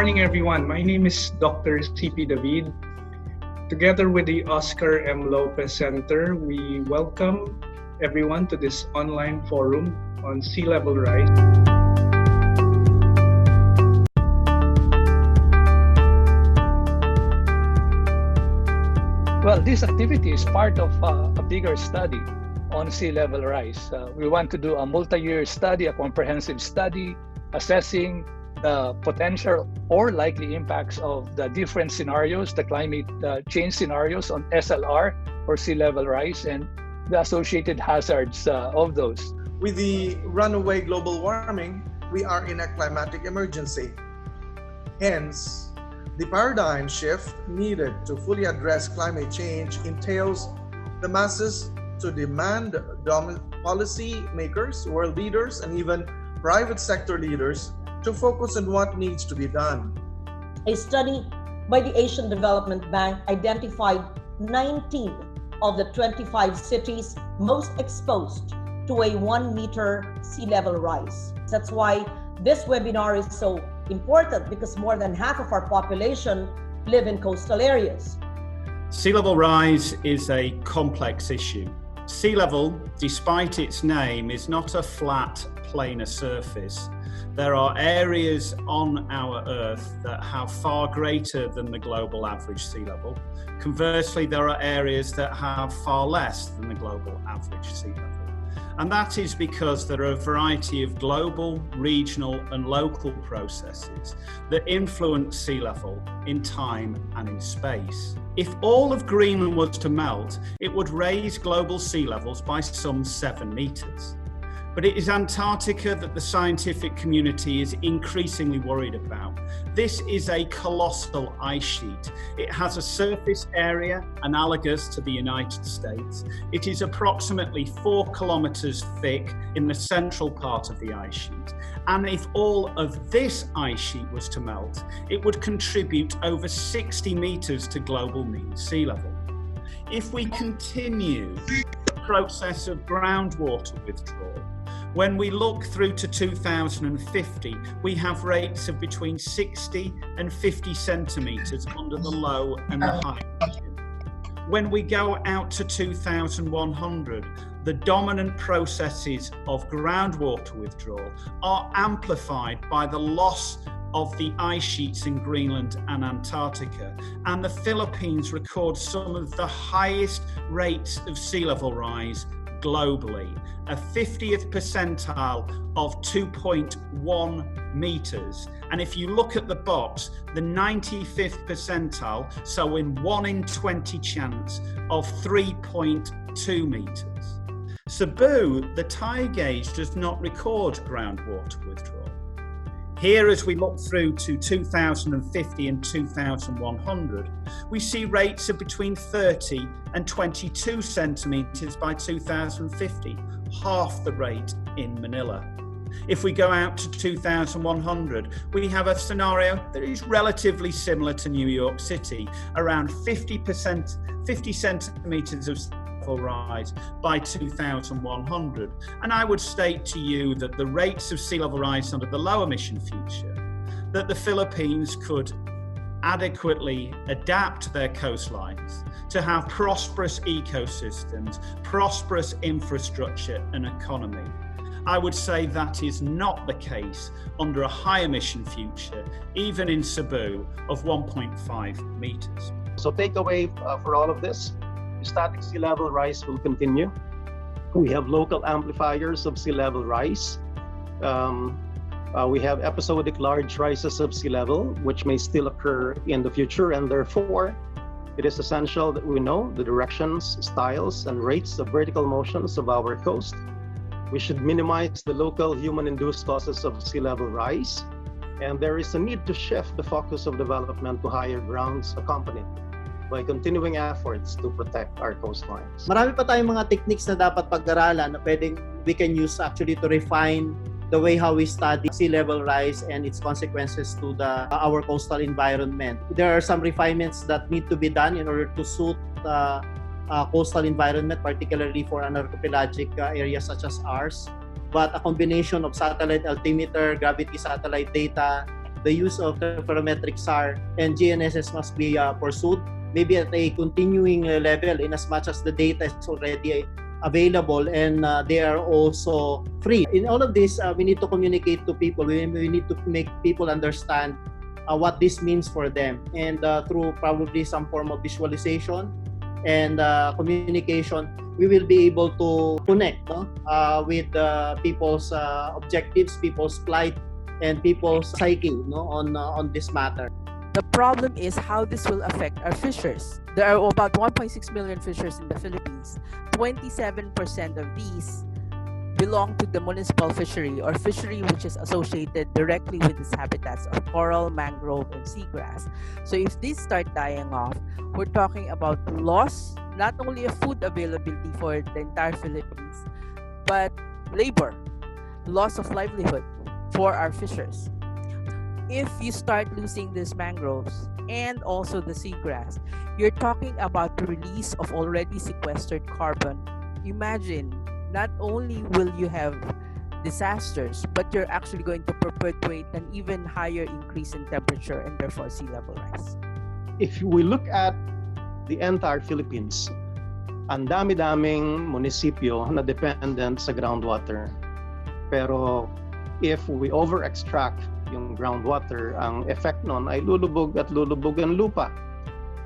morning, everyone. My name is Dr. C.P. David. Together with the Oscar M. Lopez Center, we welcome everyone to this online forum on sea level rise. Well, this activity is part of a bigger study on sea level rise. We want to do a multi-year study, a comprehensive study, assessing the potential or likely impacts of the different scenarios, the climate change scenarios on SLR or sea level rise, and the associated hazards of those. With the runaway global warming, we are in a climatic emergency. Hence, the paradigm shift needed to fully address climate change entails the masses to demand policy makers, world leaders, and even private sector leaders to focus on what needs to be done. A study by the Asian Development Bank identified 19 of the 25 cities most exposed to a 1-meter sea level rise. That's why this webinar is so important, because more than half of our population live in coastal areas. Sea level rise is a complex issue. Sea level, despite its name, is not a flat, planar surface. There are areas on our Earth that have far greater than the global average sea level. Conversely, there are areas that have far less than the global average sea level. And that is because there are a variety of global, regional, and local processes that influence sea level in time and in space. If all of Greenland was to melt, it would raise global sea levels by some 7 meters. But it is Antarctica that the scientific community is increasingly worried about. This is a colossal ice sheet. It has a surface area analogous to the United States. It is approximately 4 kilometers thick in the central part of the ice sheet. And if all of this ice sheet was to melt, it would contribute over 60 meters to global mean sea level. If we continue the process of groundwater withdrawal, when we look through to 2050, we have rates of between 60 and 50 centimetres under the low and the high region. When we go out to 2100, the dominant processes of groundwater withdrawal are amplified by the loss of the ice sheets in Greenland and Antarctica, and the Philippines record some of the highest rates of sea level rise globally, a 50th percentile of 2.1 meters. And if you look at the box, the 95th percentile, so in 1 in 20 chance of 3.2 meters. Cebu, the tide gauge, does not record groundwater withdrawal. Here, as we look through to 2050 and 2100, we see rates of between 30 and 22 centimetres by 2050, half the rate in Manila. If we go out to 2100, we have a scenario that is relatively similar to New York City, around 50 centimetres of rise by 2100. And I would state to you that the rates of sea level rise under the low emission future, that the Philippines could adequately adapt their coastlines to have prosperous ecosystems, prosperous infrastructure and economy. I would say that is not the case under a high emission future, even in Cebu, of 1.5 meters. So takeaway for all of this: static sea level rise will continue. We have local amplifiers of sea level rise. We have episodic large rises of sea level, which may still occur in the future, and therefore it is essential that we know the directions, styles, and rates of vertical motions of our coast. We should minimize the local human-induced causes of sea level rise, and there is a need to shift the focus of development to higher grounds accompanied by continuing efforts to protect our coastlines. Marami pa tayong mga techniques na dapat pag-aralan na we can use actually to refine the way how we study sea level rise and its consequences to our coastal environment. There are some refinements that need to be done in order to suit coastal environment, particularly for an archipelagic area such as ours. But a combination of satellite altimeter, gravity satellite data, the use of ferrometric SAR and GNSS must be pursued, maybe at a continuing level, in as much as the data is already available and they are also free. In all of this, we need to communicate to people. We need to make people understand what this means for them, and through probably some form of visualization and communication, we will be able to connect with people's objectives, people's plight, and people's psyche on this matter. The problem is how this will affect our fishers. There are about 1.6 million fishers in the Philippines. 27% of these belong to the municipal fishery, or fishery which is associated directly with its habitats of coral, mangrove, and seagrass. So if these start dying off, we're talking about loss, not only of food availability for the entire Philippines, but labor, loss of livelihood for our fishers. If you start losing these mangroves and also the seagrass, you're talking about the release of already sequestered carbon. Imagine, not only will you have disasters, but you're actually going to perpetuate an even higher increase in temperature and therefore sea level rise. If we look at the entire Philippines, ang dami-daming munisipyo na dependent sa groundwater. Pero if we over-extract yung groundwater, ang effect nun ay lulubog at lulubog ang lupa.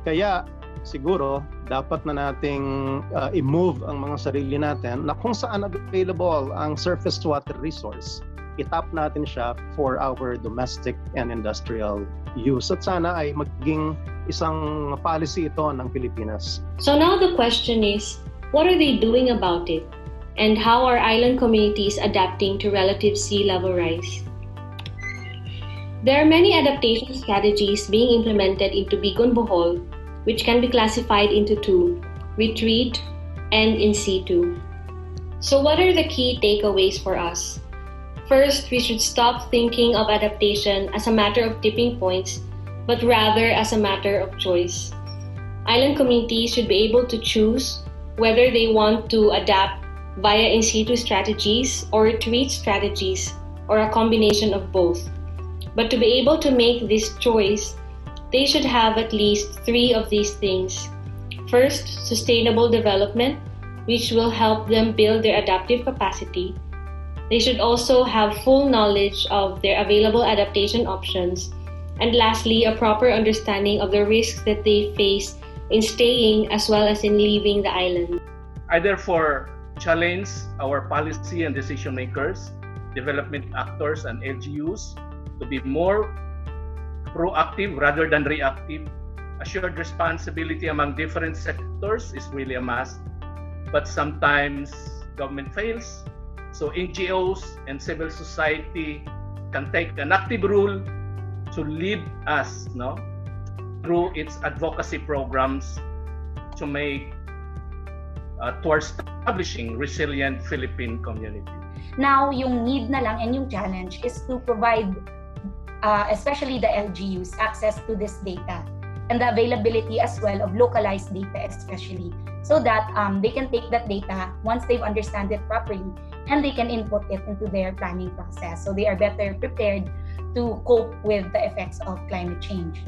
Kaya siguro dapat na nating i-move ang mga sarili natin na kung saan available ang surface water resource, itap natin siya for our domestic and industrial use. At sana ay maging isang policy ito ng Pilipinas. So now the question is, what are they doing about it? And how are island communities adapting to relative sea level rise? There are many adaptation strategies being implemented into Bigon Bohol, which can be classified into two: retreat and in situ. So what are the key takeaways for us? First, we should stop thinking of adaptation as a matter of tipping points, but rather as a matter of choice. Island communities should be able to choose whether they want to adapt via in situ strategies or retreat strategies, or a combination of both. But to be able to make this choice, they should have at least three of these things. First, sustainable development, which will help them build their adaptive capacity. They should also have full knowledge of their available adaptation options. And lastly, a proper understanding of the risks that they face in staying as well as in leaving the island. I therefore challenge our policy and decision makers, development actors, and LGUs to be more proactive rather than reactive. A shared responsibility among different sectors is really a must, but sometimes government fails. So NGOs and civil society can take an active role to lead us through its advocacy programs to make towards establishing resilient Philippine community. Now, yung need na lang and yung challenge is to provide especially the LGUs access to this data and the availability as well of localized data especially, so that they can take that data once they've understand it properly and they can input it into their planning process, so they are better prepared to cope with the effects of climate change.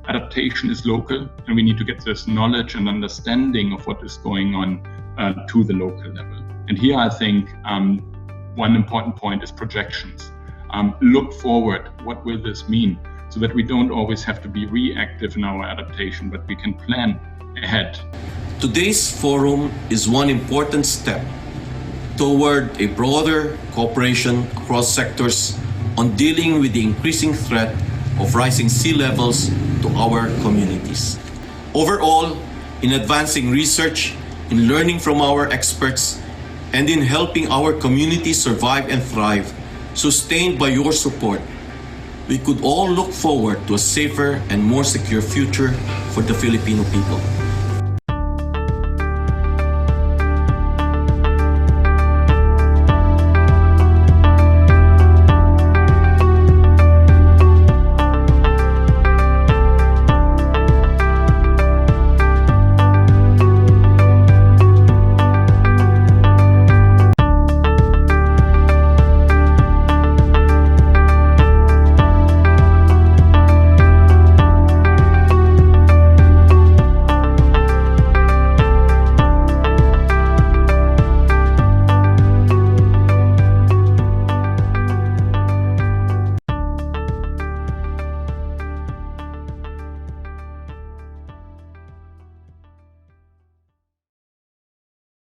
Adaptation is local, and we need to get this knowledge and understanding of what is going on to the local level. And here I think one important point is projections. Look forward, what will this mean? So that we don't always have to be reactive in our adaptation, but we can plan ahead. Today's forum is one important step toward a broader cooperation across sectors on dealing with the increasing threat of rising sea levels to our communities. Overall, in advancing research, in learning from our experts, and in helping our communities survive and thrive, sustained by your support, we could all look forward to a safer and more secure future for the Filipino people.